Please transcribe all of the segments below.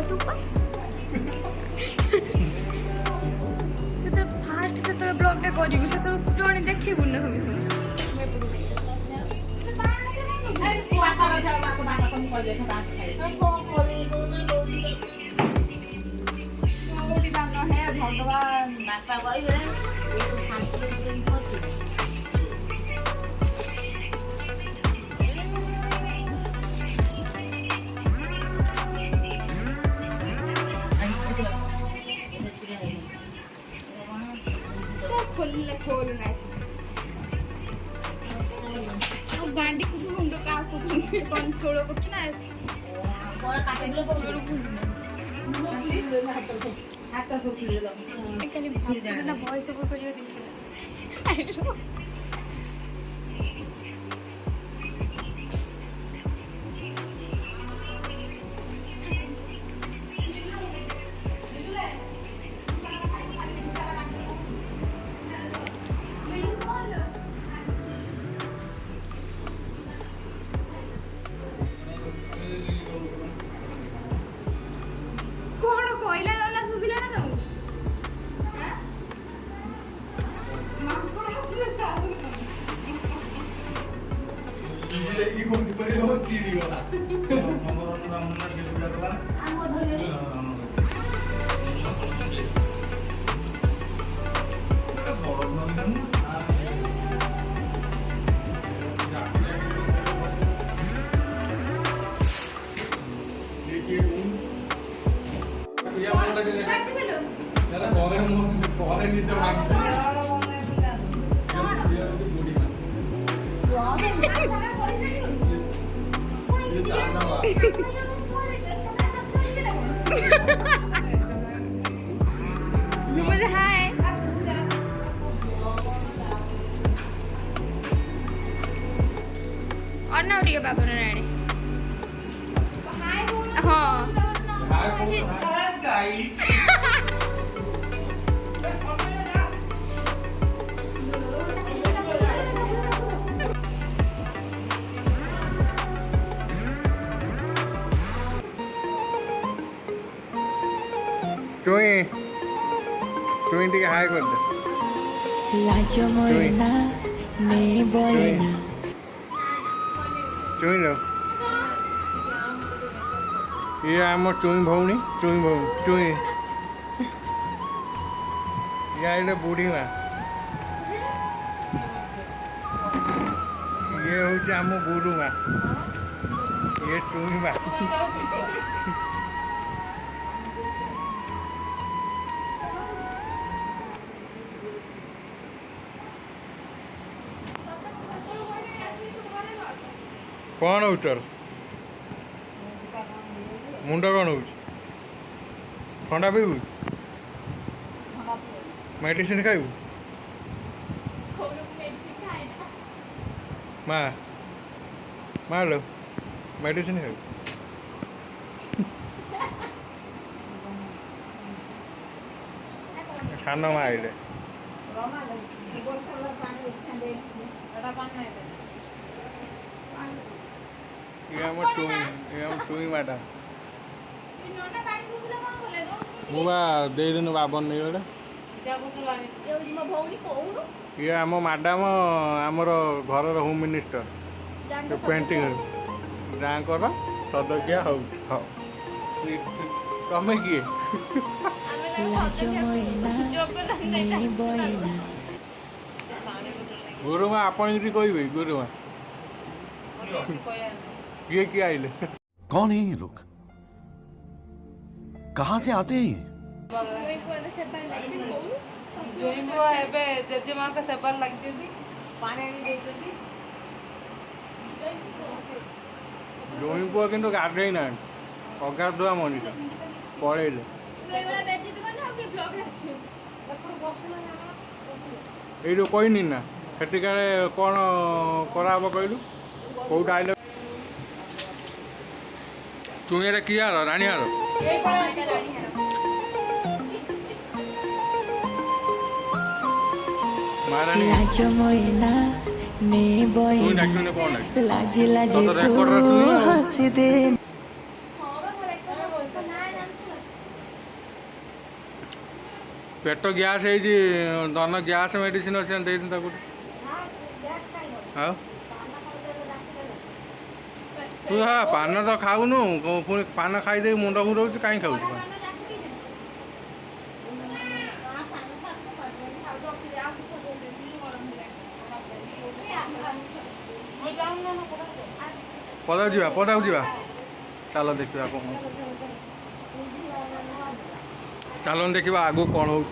तू तो फास्ट से तो ब्लॉग टा करियो से तो टोनी देखिबु न हम अरे कुआ कर जा बात कम कर दे बात खाई ओडी दान है भगवान बापा कहिबे ये तो शांति दिन होची खोल ना गांडी कुछ मुंडो का कौन छोड़ो कुछ ना बड़ा काटे लो तो छोड़ो हाथ तो फिर लो एकली ना वॉइस ओवर करियो दिन आइलो हाय और ना उड़ी बाबू ने रानी हाँ चुई चुई टिके हाय कर दे लाजो मोरना ने बोलना चुई लो ये आम चुई भौनी चुई या इले बूढ़ी माँ ये हूँ आम गुरु माँ ये चुई माँ कौन हो तोर मुंड कौन हो ठंडा पीबू मेडिसिन खाइबू माँ माँ लो मेडिसिन खाइबू सान माँ आइले चुई माटा मुबा दे दिन बाबन नहीं गोटे ये आम मैडम आमर घर होम मिनिस्टर पेंटिंग जाकर सदस्या हो तमें किए गुरुमा आप कहे गुरुमा ये क्या आइले कौन है ये लोग कहाँ से आते हैं ये जोई पुआ किंतु गाधे ना अगाधुआ मनीष पलैले ये कहनी ना सेठिकार कौन कराब कहलु कौ डायलग चुईटा कि हार राणी हार लाजो मोरना ने बोलना लाजी लाजी तू हंसी दे पेट गैस है दन गैस मेडिसिन अच्छे दे हाँ तू हाँ पान तो खाऊनु पुणी पान खाई मुंड घूर कहीं खाऊ पदा जा चल देखा कौन चल देखा आगू कौन हो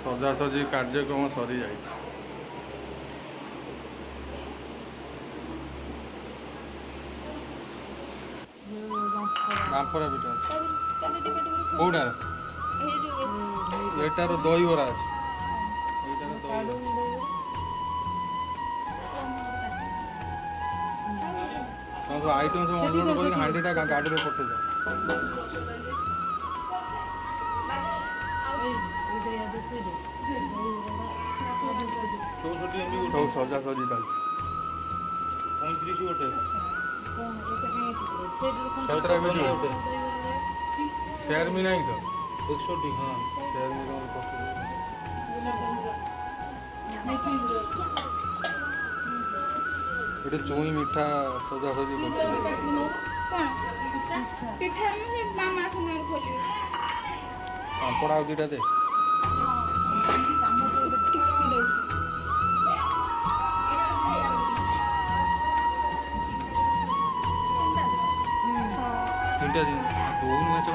सजासजी कार्यक्रम सरी जाए बांपरा पिठा कौटार एटार दही बरा सब आइटम सब अनलोड कर हांडीटा गाड़ी में पठे जाए सब सजा सजी चलती 35 गोटे शेयर भी नहीं तो 100 हाँ शेयर भी गोटे चुई मीठा सजा सजी पापड़ आउ दीटा दे तीनटा दिन बहुत मैच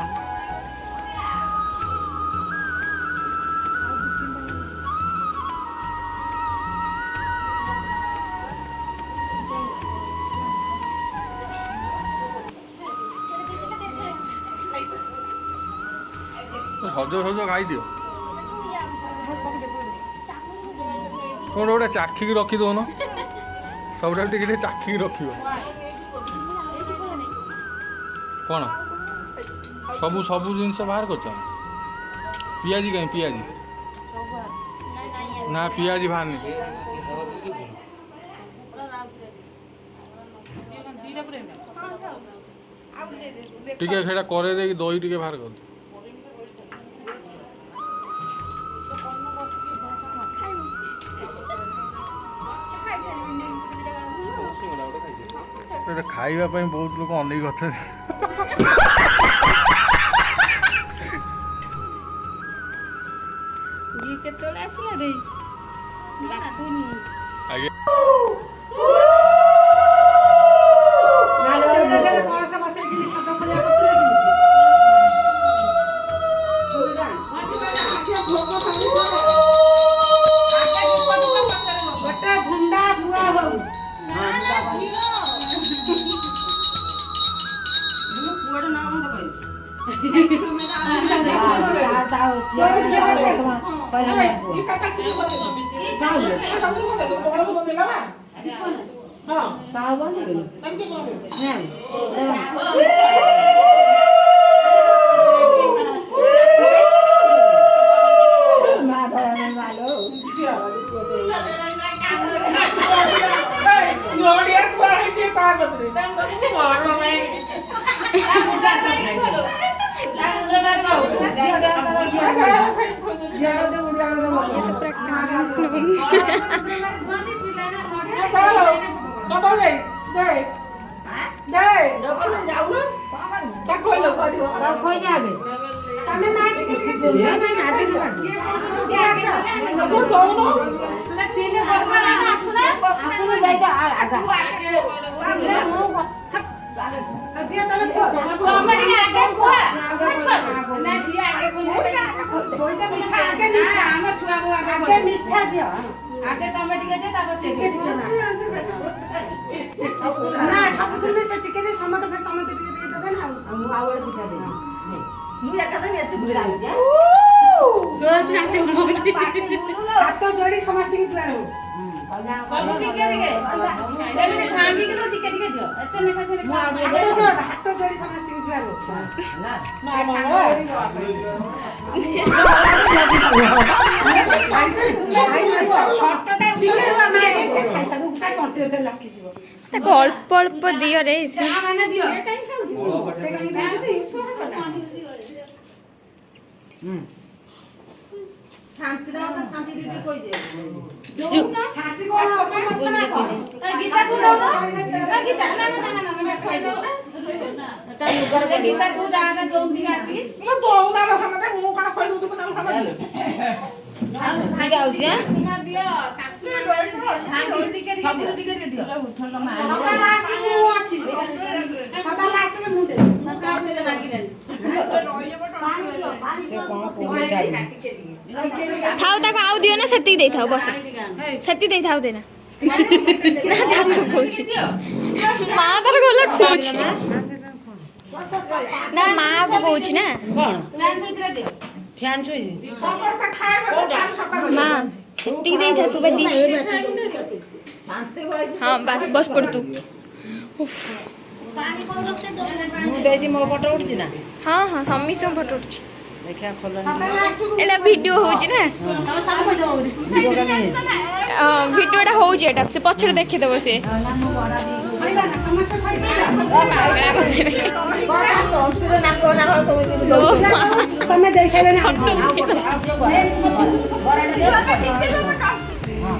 सज सज खाई दियो कौन गोटे चाखिक रखी दौन सबटा टे चाखिक रख कौन सबू सबू जिनस बाहर कर पियाजी कहीं पियाजी ना पियाजी बाहर नहीं टिके खेड़ा करे दे दही टिके बाहर कर खाइबा बहुत लोग अनेक अच्छा ये केतले आसला रे बापुनु आगे ତାକୁ ଅଳ୍ପ ଅଳ୍ପ ଦିଅ ରେ थाओ ताको आउ दियो ना सेती दे थाओ बस सेती दे थाओ देना माँ तार गला खोज ना माँ को खोज ना माँ सेती दे था तू बदी हाँ बस बस पड़ तू हाँ हाँ समस्त फोटो उठी एटा वीडियो होची ना वीडियोटा होची एटा से पछड़ देखे देबो से तमे देखैले ना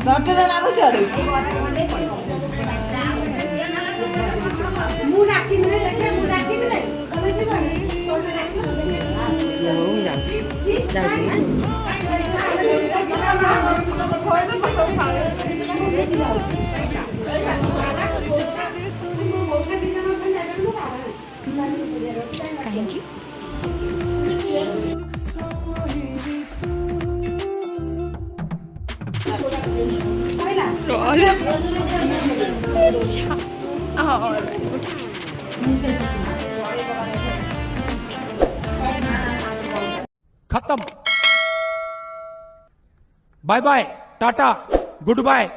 डॉक्टर लागो छाड़ी मु डाकी ने देखे मु डाकी ने तमे से बने कहीं खत्म बाय बाय टाटा गुड बाय।